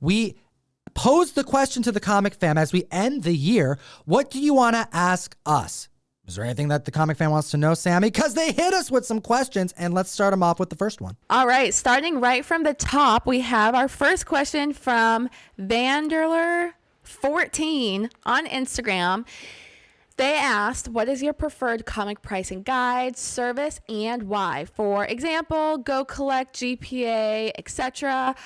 we pose the question to the comic fam as we end the year. What do you want to ask us? Is there anything that the comic fan wants to know, Sammy? Because they hit us with some questions, and let's start them off with the first one. All right, starting right from the top, we have our first question from Vanderler14 on Instagram. They asked, what is your preferred comic pricing guide, service, and why? For example, Go Collect, GPA, etc.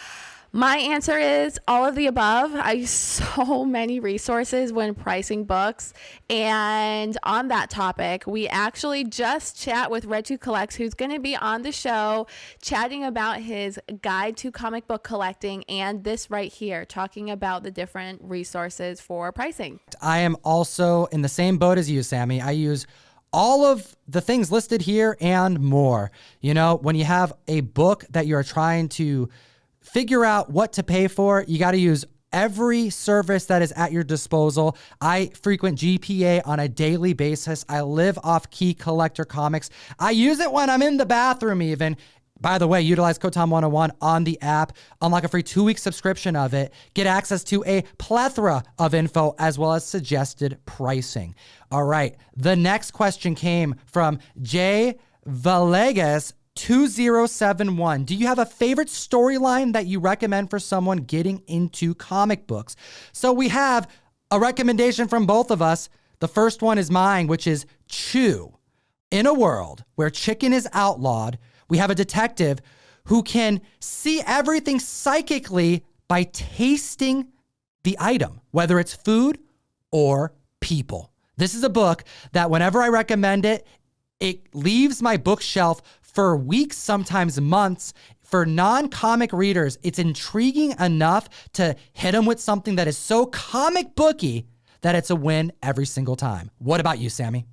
My answer is all of the above. I use so many resources when pricing books. And on that topic, we actually just chat with Red2 Collects, who's going to be on the show chatting about his guide to comic book collecting and this right here, talking about the different resources for pricing. I am also in the same boat as you, Sammy. I use all of the things listed here and more. You know, when you have a book that you're trying to figure out what to pay for, you got to use every service that is at your disposal. I frequent GPA on a daily basis. I live off Key Collector Comics. I use it when I'm in the bathroom even. By the way, utilize code Tom101 on the app. Unlock a free 2-week subscription of it. Get access to a plethora of info as well as suggested pricing. All right. The next question came from Jay Villegas 2071. Do you have a favorite storyline that you recommend for someone getting into comic books? So we have a recommendation from both of us. The first one is mine, which is Chew. In a world where chicken is outlawed, we have a detective who can see everything psychically by tasting the item, whether it's food or people. This is a book that whenever I recommend it, it leaves my bookshelf for weeks, sometimes months. For non-comic readers, it's intriguing enough to hit them with something that is so comic booky that it's a win every single time. What about you, Sammy?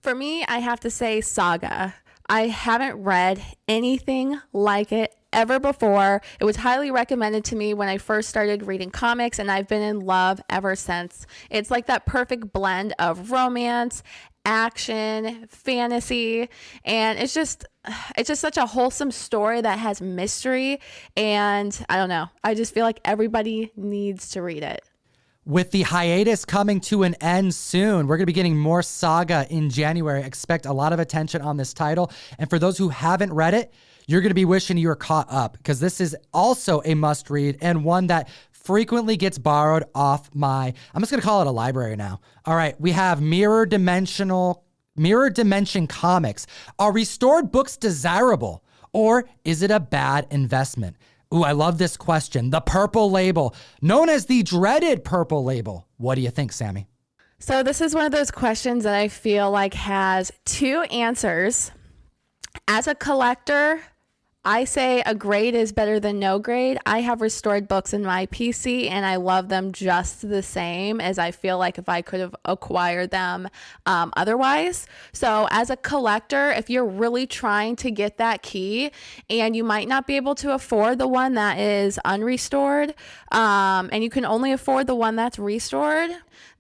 For me, I have to say Saga. I haven't read anything like it ever before. It was highly recommended to me when I first started reading comics, and I've been in love ever since. It's like that perfect blend of romance, action, fantasy, and it's just such a wholesome story that has mystery, and I don't know. I just feel like everybody needs to read it. With the hiatus coming to an end soon, we're going to be getting more Saga in January. Expect a lot of attention on this title. And for those who haven't read it, you're going to be wishing you were caught up, because this is also a must read and one that frequently gets borrowed off I'm just going to call it a library now. All right, we have Mirror Dimension Comics. Are restored books desirable, or is it a bad investment? Ooh, I love this question. The purple label, known as the dreaded purple label. What do you think, Sammy? So this is one of those questions that I feel like has two answers. As a collector, I say a grade is better than no grade. I have restored books in my PC and I love them just the same as I feel like if I could have acquired them otherwise. So as a collector, if you're really trying to get that key and you might not be able to afford the one that is unrestored, and you can only afford the one that's restored,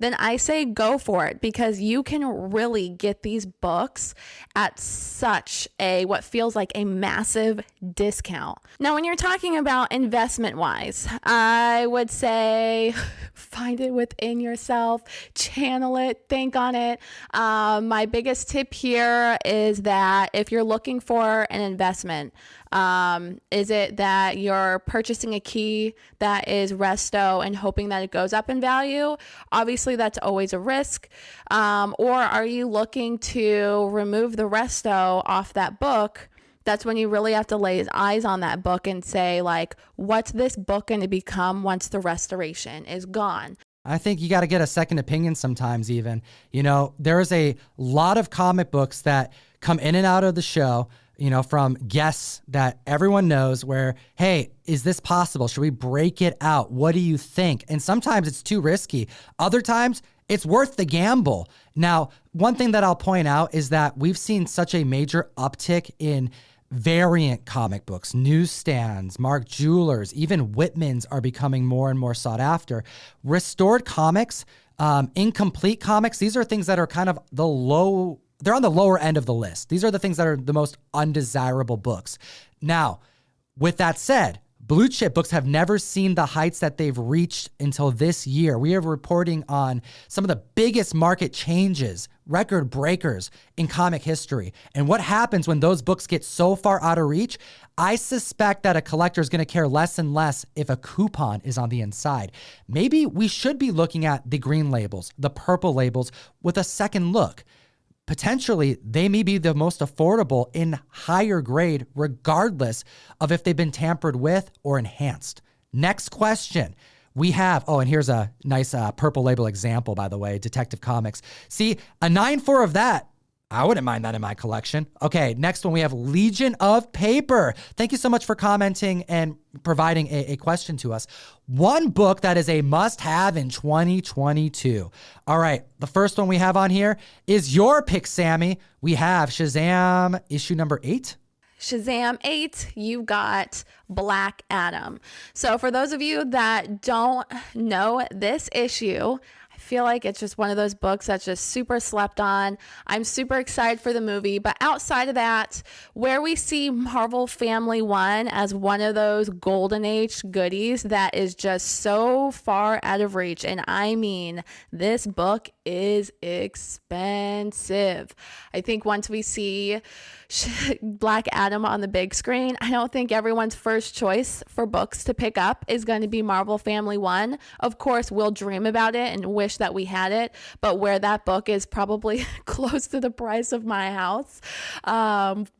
then I say go for it, because you can really get these books at such what feels like a massive discount. Now, when you're talking about investment wise, I would say find it within yourself, channel it, think on it. My biggest tip here is that if you're looking for an investment, is it that you're purchasing a key that is resto and hoping that it goes up in value? Obviously, that's always a risk. Or are you looking to remove the resto off that book? That's when you really have to lay eyes on that book and say, like, what's this book going to become once the restoration is gone? I think you got to get a second opinion sometimes even. You know, there's a lot of comic books that come in and out of the show, you know, from guests that everyone knows where, hey, is this possible? Should we break it out? What do you think? And sometimes it's too risky. Other times it's worth the gamble. Now, one thing that I'll point out is that we've seen such a major uptick in variant comic books, newsstands, Mark Jewelers, even Whitman's are becoming more and more sought after. Restored comics, incomplete comics, these are things that are kind of they're on the lower end of the list. These are the things that are the most undesirable books. Now, with that said, Blue chip books have never seen the heights that they've reached until this year. We are reporting on some of the biggest market changes, record breakers in comic history. And what happens when those books get so far out of reach? I suspect that a collector is going to care less and less if a coupon is on the inside. Maybe we should be looking at the green labels, the purple labels with a second look. Potentially, they may be the most affordable in higher grade, regardless of if they've been tampered with or enhanced. Next question. We have, and here's a nice purple label example, by the way, Detective Comics. See, a 9.4 of that, I wouldn't mind that in my collection. Okay, next one, we have Legion of Paper. Thank you so much for commenting and providing a question to us. One book that is a must-have in 2022. All right, the first one we have on here is your pick, Sammy. We have Shazam issue number 8. Shazam 8, you got Black Adam. So for those of you that don't know this issue, I feel like it's just one of those books that's just super slept on. I'm super excited for the movie, but outside of that, where we see Marvel Family 1 as one of those golden age goodies that is just so far out of reach, and I mean, this book is expensive. I think once we see Black Adam on the big screen, I don't think everyone's first choice for books to pick up is going to be Marvel Family 1. Of course, we'll dream about it and wish that we had it, but where that book is probably close to the price of my house,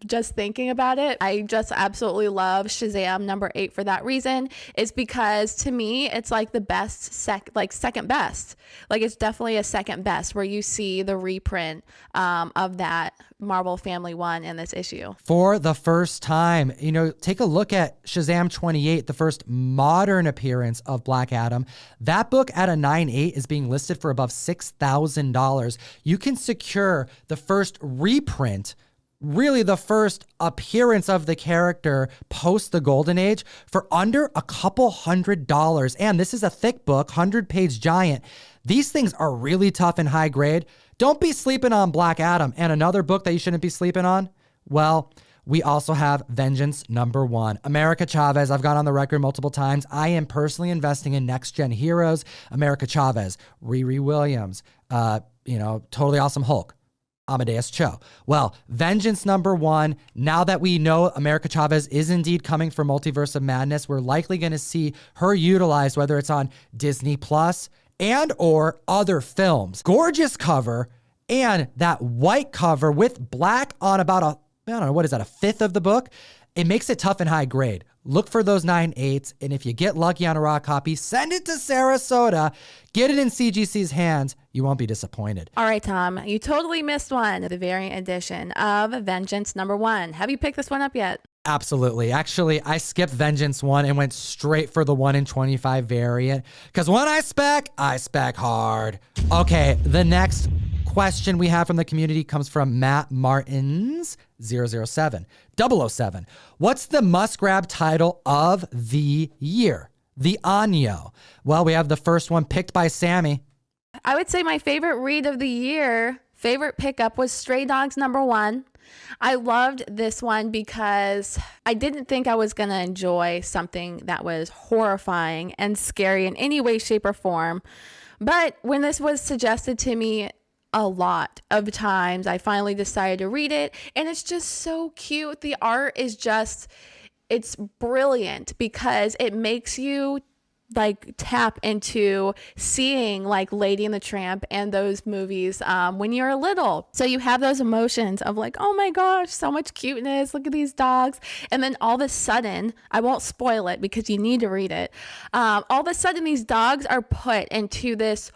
just thinking about it, I just absolutely love Shazam number 8 for that reason. Is because to me, it's like the best, second best. Like it's definitely a second best where you see the reprint of that Marvel Family 1 in this issue. For the first time, take a look at Shazam 28, the first modern appearance of Black Adam. That book at a 9.8 is being listed for above $6,000. You can secure the first reprint, really the first appearance of the character post the Golden Age, for under a couple $100. And this is a thick book, 100-page giant. These things are really tough and high grade. Don't be sleeping on Black Adam. And another book that you shouldn't be sleeping on, well, we also have Vengeance number 1. America Chavez, I've gone on the record multiple times. I am personally investing in next-gen heroes. America Chavez, Riri Williams, Totally Awesome Hulk, Amadeus Cho. Well, Vengeance number 1, now that we know America Chavez is indeed coming for Multiverse of Madness, we're likely going to see her utilized, whether it's on Disney Plus and or other films. Gorgeous cover, and that white cover with black on about a fifth of the book. It makes it tough and high grade. Look for those 9.8s, and if you get lucky on a raw copy, send it to Sarasota. Get it in CGC's hands. You won't be disappointed. All right, Tom, you totally missed one, the variant edition of Vengeance number 1. Have you picked this one up yet? Absolutely. Actually, I skipped Vengeance 1 and went straight for the 1 in 25 variant, because when I spec hard. Okay, the next question we have from the community comes from Matt Martins 007. What's the must-grab title of the year? The Anyo. Well, we have the first one picked by Sammy. I would say my favorite read of the year, favorite pickup, was Stray Dogs number 1. I loved this one because I didn't think I was going to enjoy something that was horrifying and scary in any way, shape, or form. But when this was suggested to me a lot of times, I finally decided to read it. And it's just so cute. The art is it's brilliant because it makes you tap into seeing Lady and the Tramp and those movies when you're little. So you have those emotions of oh my gosh, so much cuteness, look at these dogs. And then all of a sudden, I won't spoil it because you need to read it. All of a sudden these dogs are put into this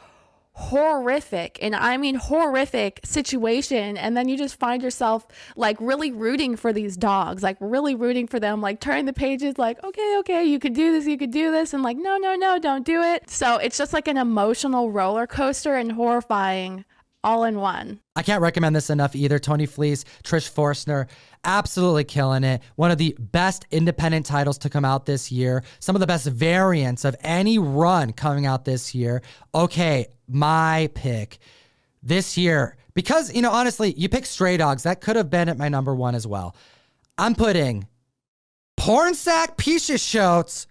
horrific, and I mean horrific situation, and then you just find yourself really rooting for these dogs, really rooting for them, turning the pages, okay, you could do this, and no, don't do it. So it's just an emotional roller coaster and horrifying all in one. I can't recommend this enough either. Tony Fleece, Trish Forstner, absolutely killing it. One of the best independent titles to come out this year. Some of the best variants of any run coming out this year. Okay, my pick this year, because, honestly, you picked Stray Dogs. That could have been at my number 1 as well. I'm putting Porn sack Pisha Shotes,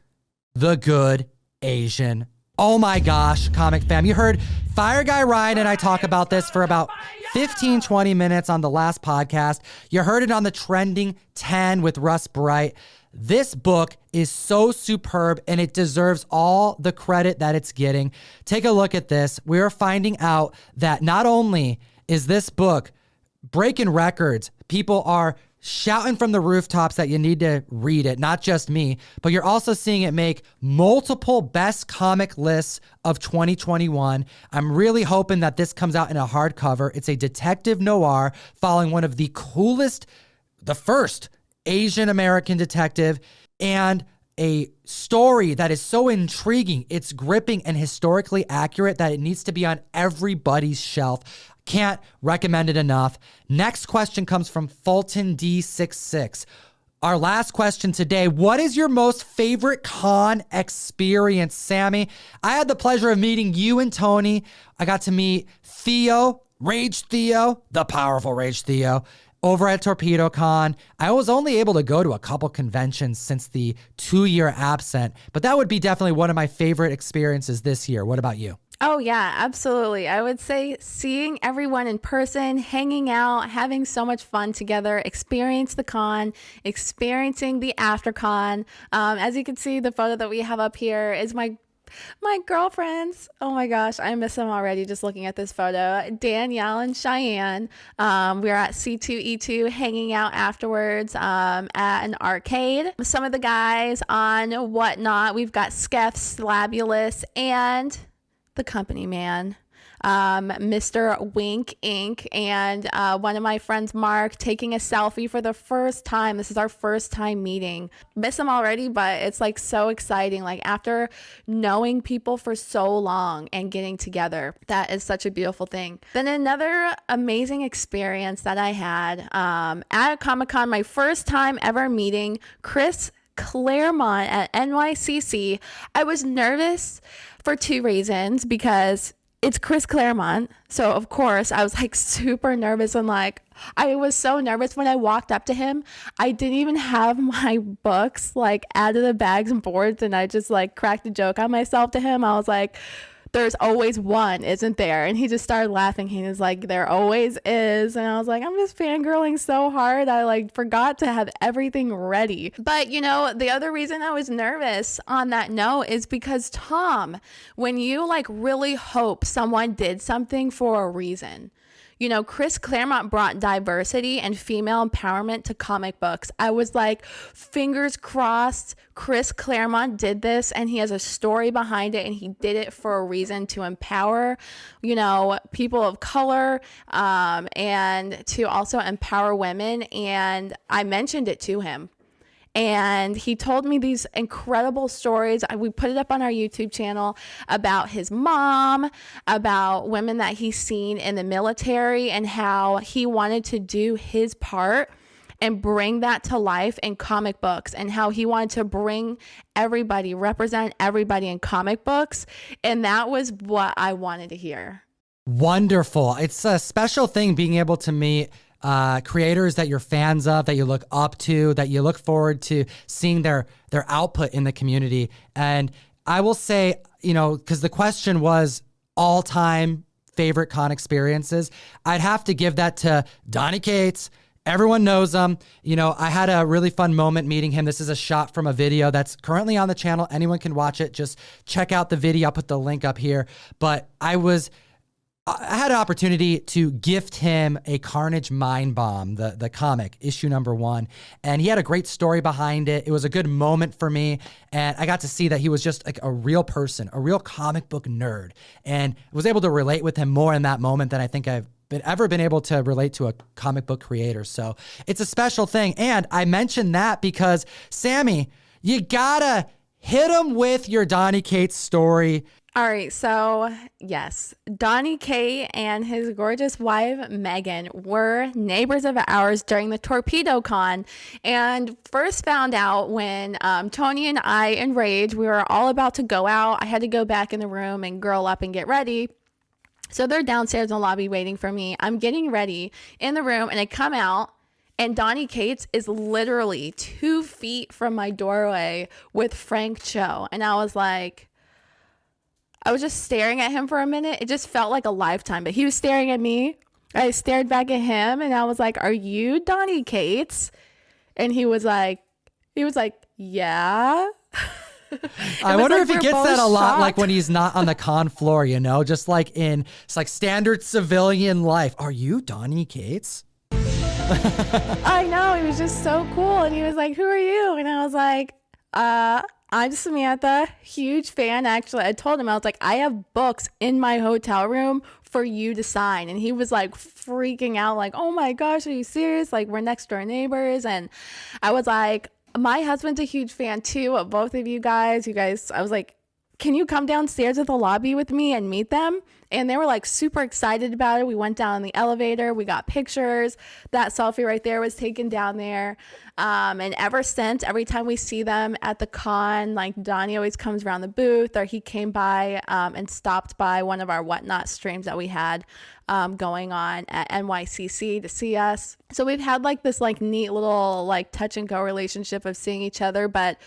the good Asian. Oh my gosh, comic fam. You heard Fire Guy Ryan and I talk about this for about 15, 20 minutes on the last podcast. You heard it on the Trending 10 with Russ Bright. This book is so superb and it deserves all the credit that it's getting. Take a look at this. We are finding out that not only is this book breaking records, people are shouting from the rooftops that you need to read it, not just me, but you're also seeing it make multiple best comic lists of 2021. I'm really hoping that this comes out in a hardcover. It's a detective noir following one of the coolest, the first Asian American detective, and a story that is so intriguing, it's gripping and historically accurate that it needs to be on everybody's shelf. Can't recommend it enough. Next question comes from Fulton D66. Our last question today, what is your most favorite con experience, Sammy? I had the pleasure of meeting you and Tony. I got to meet Theo, Rage Theo, the powerful Rage Theo, over at Torpedo Con. I was only able to go to a couple conventions since the 2-year absent, but that would be definitely one of my favorite experiences this year. What about you? Oh, yeah, absolutely. I would say seeing everyone in person, hanging out, having so much fun together, experience the con, experiencing the after con. As you can see, the photo that we have up here is my girlfriends. Oh my gosh, I miss them already just looking at this photo. Danielle and Cheyenne. We were at C2E2 hanging out afterwards at an arcade. Some of the guys on Whatnot. We've got Skeff, Slabulous, and the company man, Mr. Wink Inc. and one of my friends, Mark, taking a selfie for the first time. This is our first time meeting. Miss him already, but it's like so exciting. Like after knowing people for so long and getting together, that is such a beautiful thing. Then another amazing experience that I had at Comic-Con, my first time ever meeting Chris Claremont at NYCC. I was nervous for 2 reasons, because it's Chris Claremont. So of course I was like super nervous, and like I was so nervous when I walked up to him. I didn't even have my books like out of the bags and boards, and I just like cracked a joke on myself to him. I was like, there's always one, isn't there? And he just started laughing. He was like, there always is. And I was like, I'm just fangirling so hard. I like forgot to have everything ready. But you know, the other reason I was nervous on that note is because Tom, when you like really hope someone did something for a reason, you know, Chris Claremont brought diversity and female empowerment to comic books. I was like, fingers crossed, Chris Claremont did this and he has a story behind it and he did it for a reason to empower, you know, people of color and to also empower women. And I mentioned it to him. And he told me these incredible stories. We put it up on our YouTube channel about his mom, about women that he's seen in the military, and how he wanted to do his part and bring that to life in comic books, and how he wanted to bring everybody, represent everybody in comic books. And that was what I wanted to hear. Wonderful. It's a special thing being able to meet creators that you're fans of, that you look up to, that you look forward to seeing their output in the community. And I will say, you know, because the question was all-time favorite con experiences, I'd have to give that to Donny Cates. Everyone knows him. You know, I had a really fun moment meeting him. This is a shot from a video that's currently on the channel. Anyone can watch it. Just check out the video. I'll put the link up here. But I had an opportunity to gift him a Carnage Mind Bomb, the comic, issue #1. And he had a great story behind it. It was a good moment for me. And I got to see that he was just like a real person, a real comic book nerd. And I was able to relate with him more in that moment than I think I've ever been able to relate to a comic book creator. So it's a special thing. And I mentioned that because, Sammy, you gotta hit him with your Donny Cates story. All right, so yes, Donny K and his gorgeous wife, Megan, were neighbors of ours during the Torpedo Con, and first found out when Tony and I and Rage, we were all about to go out. I had to go back in the room and girl up and get ready. So they're downstairs in the lobby waiting for me. I'm getting ready in the room, and I come out, And Donnie Cates is literally 2 feet from my doorway with Frank Cho. And I was just staring at him for a minute. It just felt like a lifetime, but he was staring at me. I stared back at him and I was like, "Are you Donnie Cates?" And he was like, "Yeah." I wonder if he gets that a lot, like when he's not on the con floor, you know, just like in it's like standard civilian life. "Are you Donnie Cates?" I know, he was just so cool. And he was like, "Who are you?" And I was like, "I'm Samantha, huge fan." Actually, I told him, I was like, "I have books in my hotel room for you to sign." And he was like freaking out, like, "Oh my gosh, are you serious? Like, we're next door neighbors." And I was like, "My husband's a huge fan too of both of you guys. I was like, can you come downstairs to the lobby with me and meet them?" And they were like super excited about it. We went down in the elevator. We got pictures. That selfie right there was taken down there. And ever since, every time we see them at the con, like Donnie always comes around the booth, or he came by and stopped by one of our Whatnot streams that we had going on at NYCC to see us. So we've had like this like neat little like touch and go relationship of seeing each other. But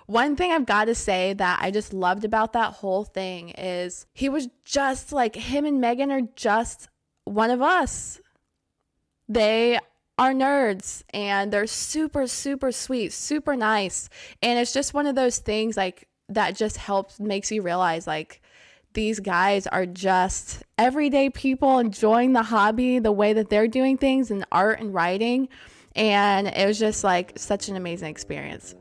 one thing I've got to say that I just loved about that whole thing is he was just like, him and Megan are just one of us. They are nerds and they're super, super sweet, super nice. And it's just one of those things like that just makes you realize like these guys are just everyday people enjoying the hobby, the way that they're doing things in art and writing. And it was just like such an amazing experience.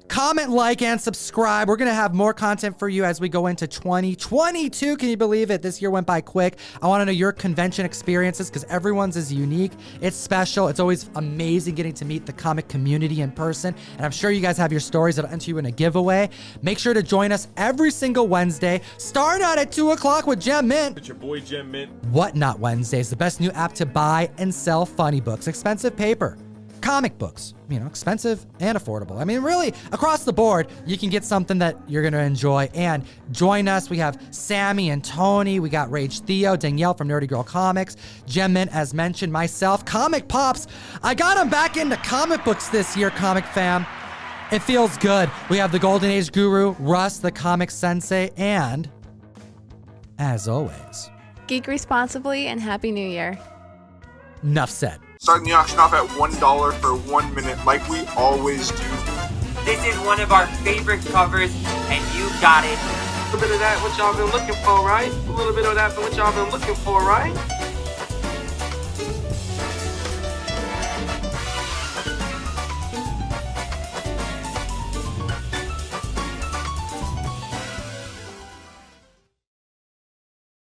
Comment, like, and subscribe. We're going to have more content for you as we go into 2022. Can you believe it? This year went by quick. I want to know your convention experiences because everyone's is unique. It's special. It's always amazing getting to meet the comic community in person. And I'm sure you guys have your stories that'll enter you in a giveaway. Make sure to join us every single Wednesday, starting out at 2 o'clock with Gem Mint. It's your boy Gem Mint. Whatnot Wednesdays, the best new app to buy and sell funny books, expensive paper, comic books, you know, expensive and affordable. I mean, really, across the board, you can get something that you're going to enjoy. And join us. We have Sammy and Tony. We got Rage Theo, Danielle from Nerdy Girl Comics, Gem Mint, as mentioned, myself, Comic Pops. I got him back into comic books this year, comic fam. It feels good. We have the Golden Age Guru, Russ, the comic sensei, and as always, Geek responsibly and Happy New Year. Enough said. Starting the auction off at $1 for 1 minute, like we always do. This is one of our favorite covers, and you got it. A little bit of that, what y'all been looking for, right? A little bit of that, what y'all been looking for, right?